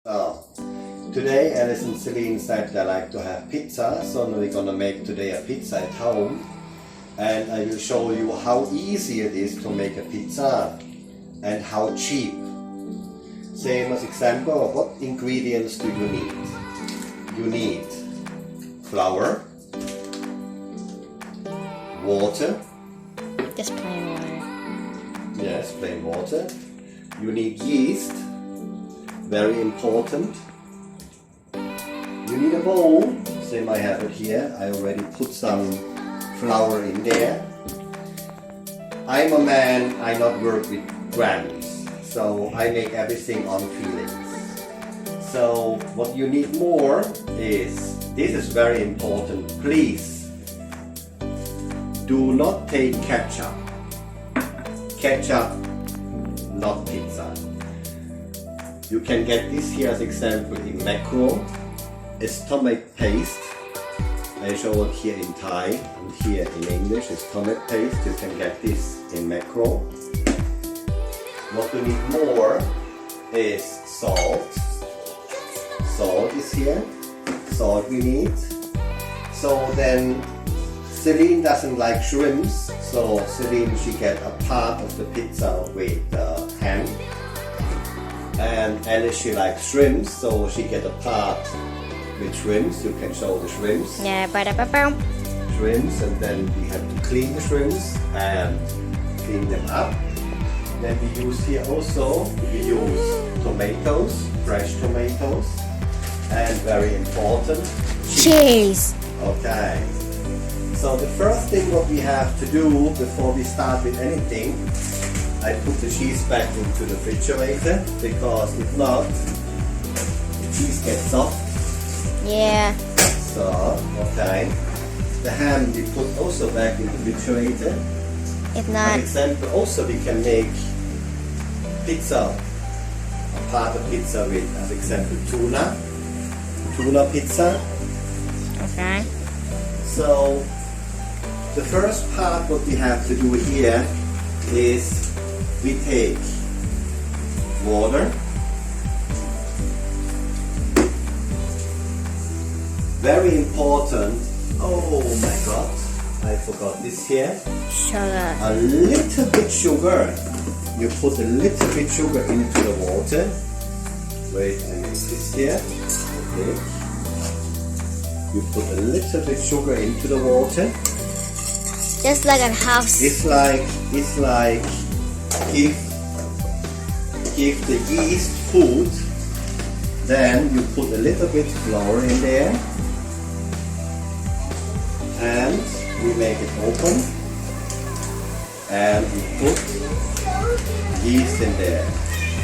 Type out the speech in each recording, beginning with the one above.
So, today Alice and Celine said they like to have pizza, so we're gonna make today a pizza at home, and I will show you how easy it is to make a pizza and how cheap. Same as example of what ingredients do you need. You need flour, water. Just plain water. Yes, plain water. You need yeast. Very important. You need a bowl. Same, I have it here. I already put some flour in there. I'm a man, I not work with grams, so I make everything on feelings. So what you need more is, this is very important, please do not take ketchup. Ketchup, not pizza. You can get this here as example in macro. It's tomato paste. I show it here in Thai and here in English. It's tomato paste. You can get this in macro. What we need more is salt. Salt is here. Salt we need. So then Celine doesn't like shrimps. So Celine, she get a part of the pizza with ham. And Alice, she likes shrimps, so she get a part with shrimps. You can show the shrimps. Yeah, Shrimps, and then we have to clean the shrimps and clean them up. Then we use here also, we use tomatoes, fresh tomatoes, and very important, cheese. Okay. So the first thing what we have to do before we start with anything, I put the cheese back into the refrigerator, because if not, the cheese gets soft. Yeah. So, okay. The ham we put also back in the refrigerator. If For not, example, also we can make pizza, a part of pizza with, as example, tuna pizza. okay. So, the first part what we have to do here is we take water, very important, oh my god, I forgot this here, Sugar. a little bit sugar. You put a little bit sugar into the water. Wait, I make this here. Okay. You put a little bit sugar into the water. Just like a house. It's like give the yeast food, then you put a little bit flour in there, and we make it open, and we put yeast in there.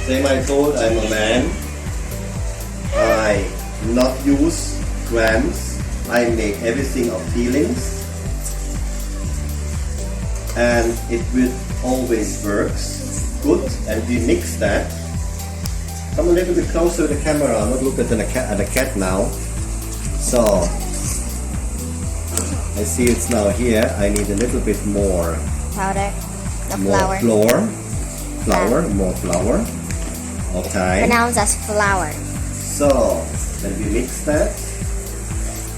Same I told, I'm a man, I not use grams, I make everything of feelings. And it will always works good, and we mix that. Come a little bit closer to the camera, not look at the cat now. So I see it's now here. I need a little bit more Powder. The more flour. more flour. Okay. Pronounced as flour. So then we mix that.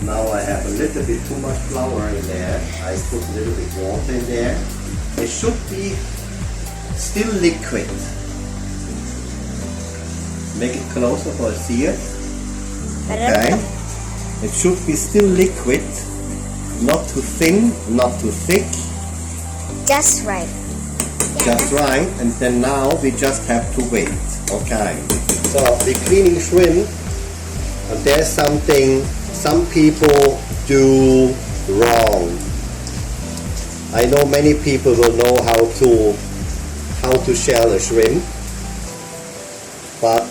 Now I have a little bit too much flour in there. I put a little bit water in there. It should be still liquid. Make it closer for I see it. Okay. It should be still liquid. Not too thin, not too thick. Just right. Just right. And then now we just have to wait. Okay. So we're cleaning shrimp. And there's something some people do wrong. I know many people will know how to shell a shrimp, but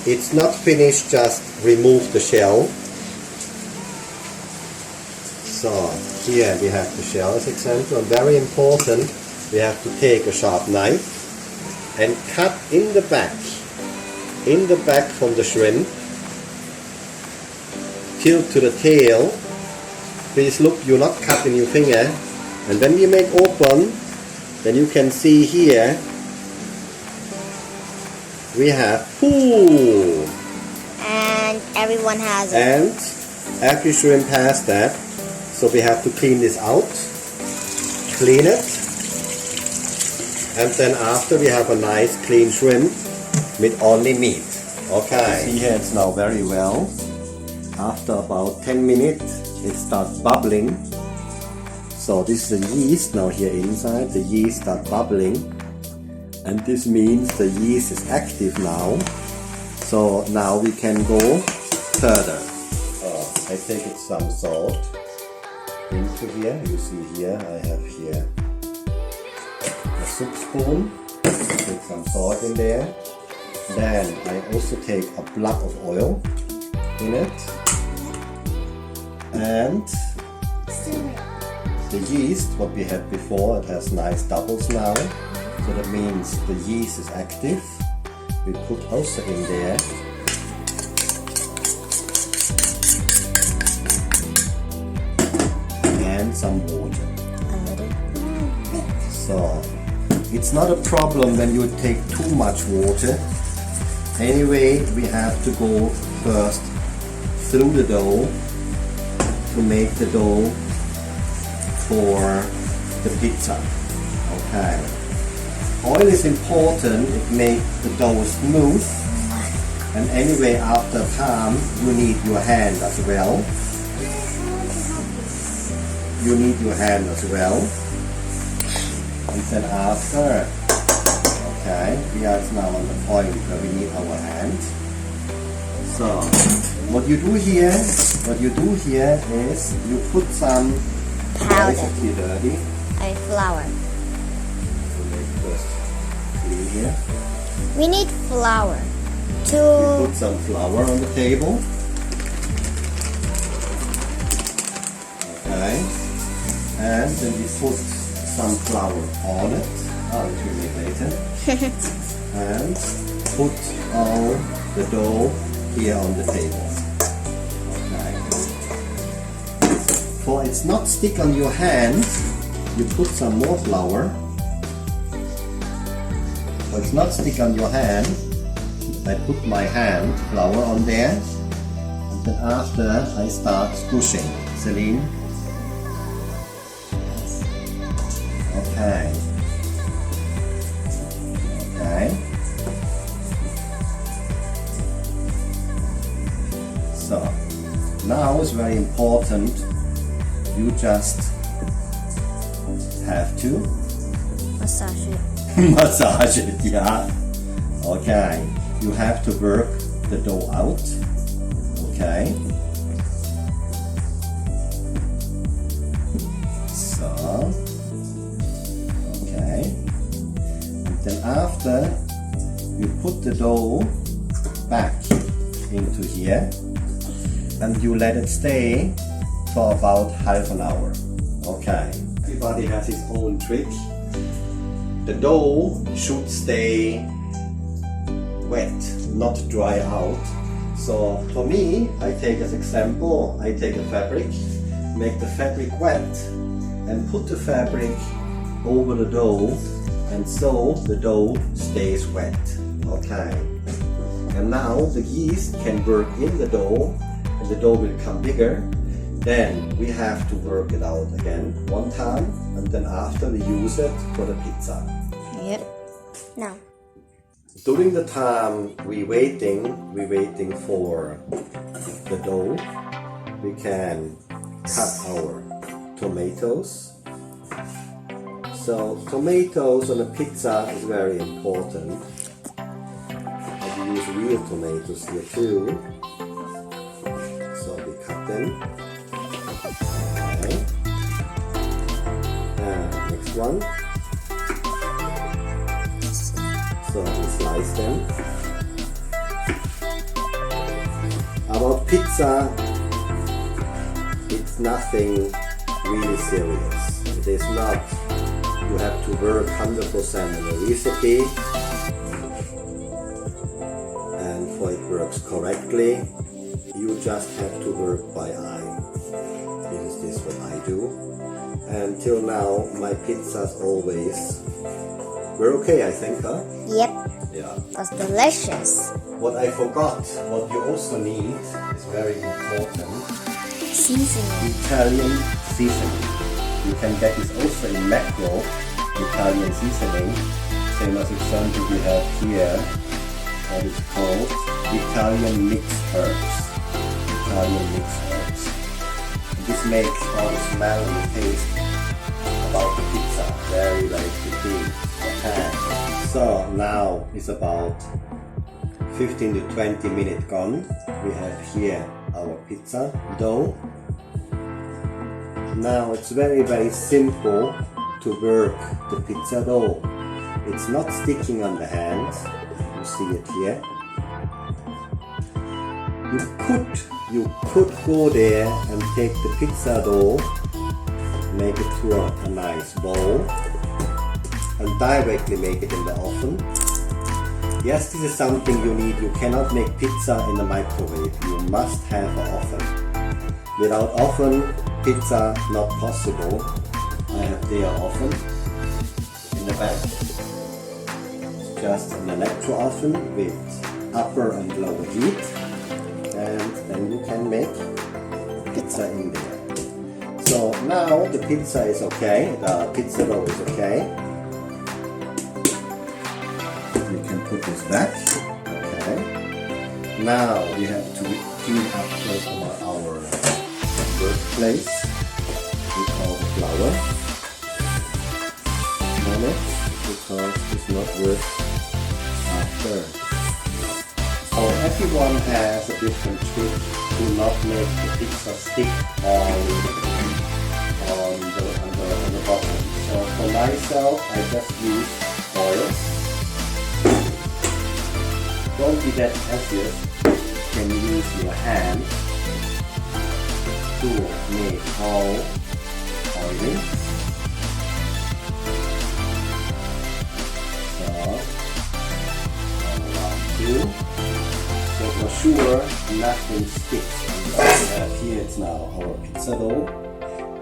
it's not finished, just remove the shell. So here we have the shell as example, and very important, we have to take a sharp knife and cut in the back from the shrimp, till to the tail. Please look, you're not cutting your finger. And when you make open, then you can see here we have everyone has it. And every shrimp has that. So we have to clean this out. Clean it. And then after we have a nice clean shrimp with only meat. Okay. See here it's now very well. After about 10 minutes it starts bubbling. So this is the yeast now here inside. The yeast starts bubbling. And this means the yeast is active now. So now we can go further. I take some salt into here. You see here, I have here a soup spoon. Take some salt in there. Then I also take a block of oil in it. And the yeast, what we had before, it has nice doubles now. So that means the yeast is active. We put also in there and some water. So it's not a problem when you take too much water. Anyway, we have to go first through the dough to make the dough for the pizza. Okay. Oil is important, it makes the dough smooth. And anyway, after time, you need your hand as well. You need your hand as well. And then after, okay, we are now on the point where we need our hand. So, what you do here is you put some Powder. dirty. Flour. Here. We need flour You to put some flour on the table. Okay. And then we put some flour on it. I'll do it later. And put all the dough here on the table. Okay. For it's not stick on your hand, you put some more flour. So it's not stick on your hand. I put my hand flour on there, and then after I start squishing. Celine. Okay. Okay. So now it's very important. You just have to massage it. massage it, yeah. Okay, you have to work the dough out. Okay. So, okay. And then after, you put the dough back into here and you let it stay for about half an hour. Okay. Everybody has his own trick. The dough should stay wet, not dry out. So for me, I take as example, I take a fabric, make the fabric wet and put the fabric over the dough, and so the dough stays wet. Okay. And now the yeast can work in the dough and the dough will become bigger. Then we have to work it out again one time, and then after we use it for the pizza. Yep. Now. During the time we waiting for the dough, we can cut our tomatoes. So tomatoes on a pizza is very important. We use real tomatoes here too. So we cut them. Okay. And next one. So we slice them. About pizza, it's nothing really serious. It is not, you have to work 100% on the recipe, and for it works correctly, you just have to work by eye. This is what I do. Until now, my pizzas always were okay, I think, huh? Yep. Yeah. That's delicious. what I forgot, what you also need is very important. Seasoning. Italian seasoning. You can get this also in Macro, Italian seasoning. Same as example we have here, what is called Italian mixed herbs. Italian mixed herbs. And this makes all the smell and taste about the pizza very pretty. Okay. So now it's about 15 to 20 minutes gone. We have here our pizza dough. Now it's very simple to work the pizza dough. It's not sticking on the hand. You see it here. You could go there and take the pizza dough, make it to a nice bowl, and directly make it in the oven. Yes, this is something you need. You cannot make pizza in the microwave. You must have an oven. Without oven, pizza not possible. I have their oven in the back. It's just an electro oven with upper and lower heat, and then you can make pizza in there. So now the pizza is okay. The pizza dough is okay. We can put this back. Okay. Now we have to clean up first our workplace with all the flour on it, because it's not worth after. So everyone has a different trick to not make the pizza stick on the bottom. So for myself, I just use oil. Don't be that obvious. You can use your hand to make all oily. So, around here. So for sure, nothing sticks. Here it's now our pizza dough.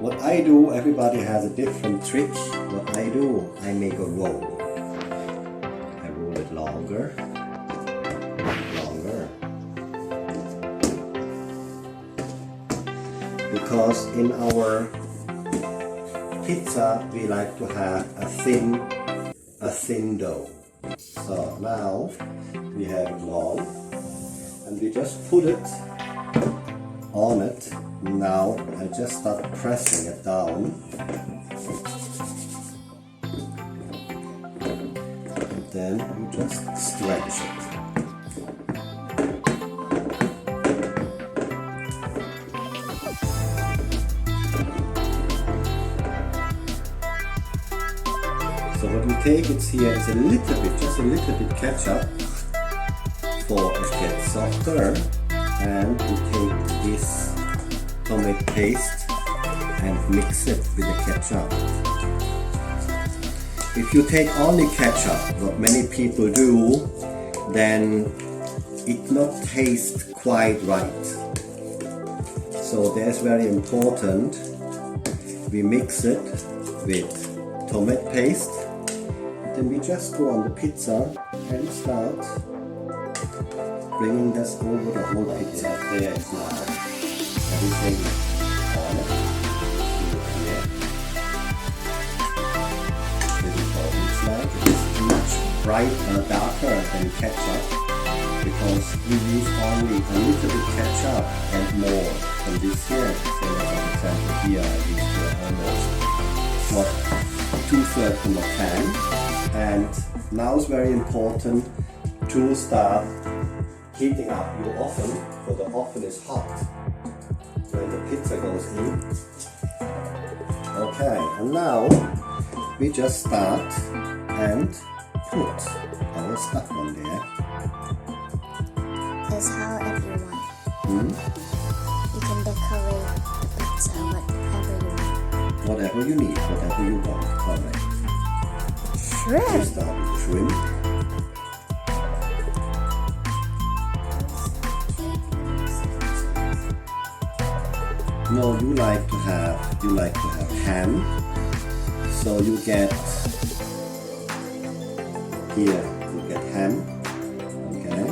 What I do, everybody has a different trick. What I do, I make a roll. I roll it longer. Because in our pizza we like to have a thin dough. So now we have it long, and we just put it on it. Now I just start pressing it down, and then you just stretch it. So what we take is here is a little bit, just a little bit ketchup for it gets softer, and we take this tomato paste and mix it with the ketchup. If you take only ketchup, what many people do, then it not taste quite right. So that's very important. We mix it with tomato paste. Then we just go on the pizza and start bringing this over the whole pizza. There is now everything on it. Here. This is what it looks like. It's much brighter, darker than ketchup, because we use only a little bit ketchup and more from this here. So as an example here, I used almost 2/3 from the pan. And now it's very important to start heating up your oven, for the oven is hot when the pizza goes in. Okay, and now we just start and put our stuff on there. That's however you want. You can decorate the pizza whatever you want. Whatever you need, whatever you want, correct. We Shrimp. start with shrimp. No, you like to have ham. So you get here, you get ham. Okay.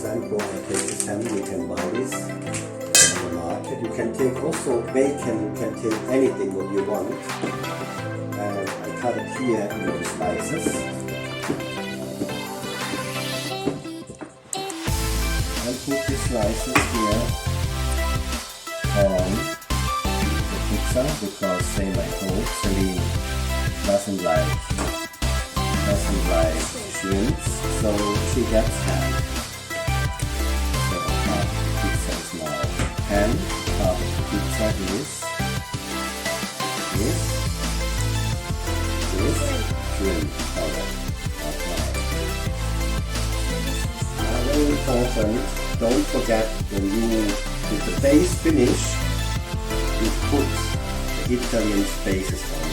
example, I take this ham, you can buy this on the market. You can take also bacon, you can take anything what you want. And I cut it here into slices. And put the slices here on the pizza because same I told, Celine doesn't like shrimps, so she gets ham. So half the pizza is now ham, half of the pizza is shrimp. Correct. Okay. Now very important, don't forget when you with the base finish, you put the Italian spaces on there.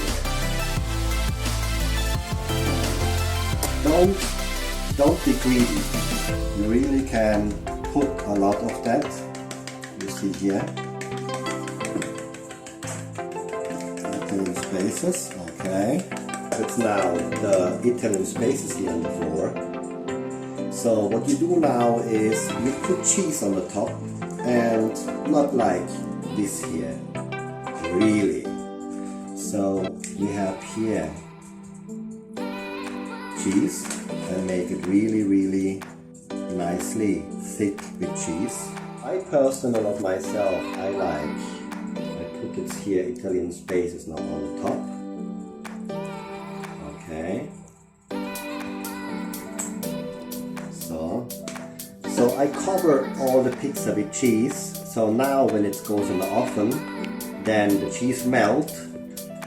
Don't be greedy. You really can put a lot of that. You see here. Italian spaces, okay. It's now the Italian spaces here on the floor. So what you do now is you put cheese on the top and not like this here. Really. So we have here cheese and make it really nicely thick with cheese. I personally, not myself, I put it here, Italian spaces now on the top. Okay. So I cover all the pizza with cheese. So now when it goes in the oven, then the cheese melts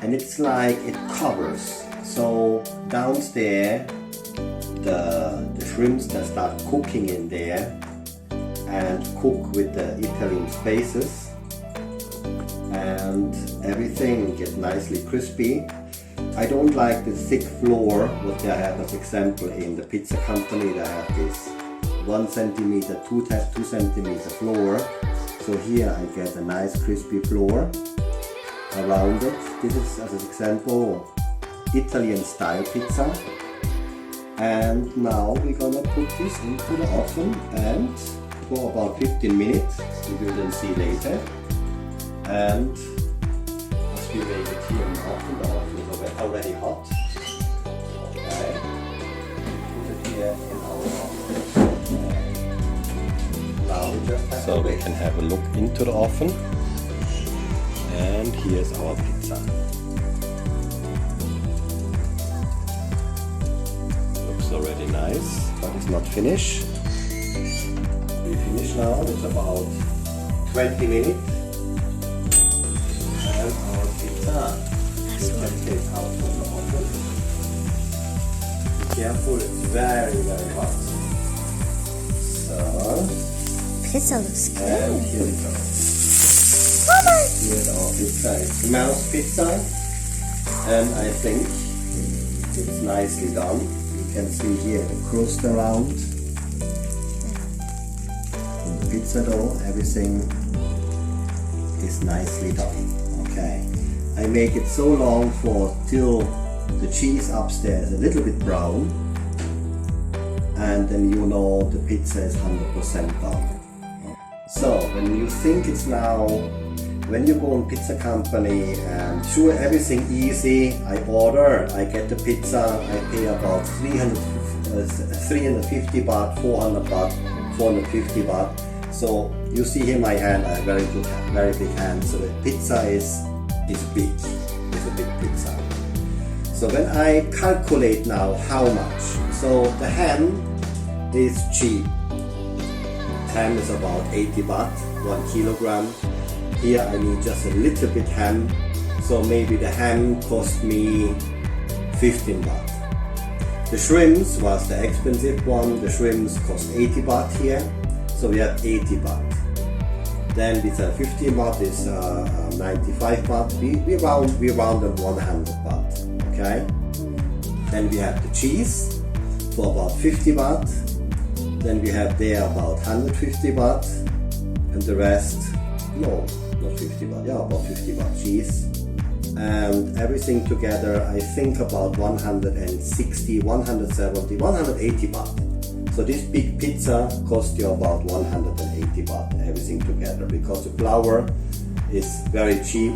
and it's like it covers. So downstairs the shrimps that start cooking in there and cook with the Italian spaces and everything gets nicely crispy. I don't like the thick floor what they have as example in the pizza company. They have this 1 centimeter, 2 centimeter floor. So here I get a nice crispy floor around it. This is as an example Italian style pizza. And now we're gonna put this into the oven and for about 15 minutes. We will then see later. And as we make it here in the oven is already hot. Okay. Put it here in our oven. Now we just have so we can have a look into the oven. And here's our pizza. Looks already nice, but it's not finished. We finish now, it's about 20 minutes. And our pizza we can take out from the oven. Be careful, it's very hot. So Pizza looks good. and here we go. Here's our pizza. It's mouse pizza, and I think it's nicely done. You can see here the crust around, the pizza dough, everything is nicely done. Okay, I make it so long till the cheese upstairs is a little bit brown, and then you know the pizza is 100% done. So when you think it's now, when you go in pizza company and sure everything easy, I order, I get the pizza, I pay about 350 baht, 400 baht, 450 baht. So you see here my hand, I have very big hand. So the pizza is big, it's a big pizza. So when I calculate now how much, so the ham is cheap. Ham is about 80 baht, 1 kilogram. Here I need just a little bit ham, so maybe the ham cost me 15 baht. The shrimps was the expensive one, the shrimps cost 80 baht here, so we have 80 baht. Then this 15 baht is 95 baht, we round them 100 baht, okay? Then we have the cheese for about 50 baht, then we have there about 150 baht, and the rest, no, not 50 baht, yeah, about 50 baht cheese. And everything together, I think about 160, 170, 180 baht. So this big pizza costs you about 180 baht, everything together, because the flour is very cheap.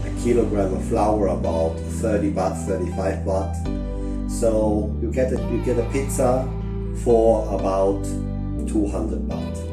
A kilogram of flour about 30 baht, 35 baht. So you get a pizza for about 200 baht.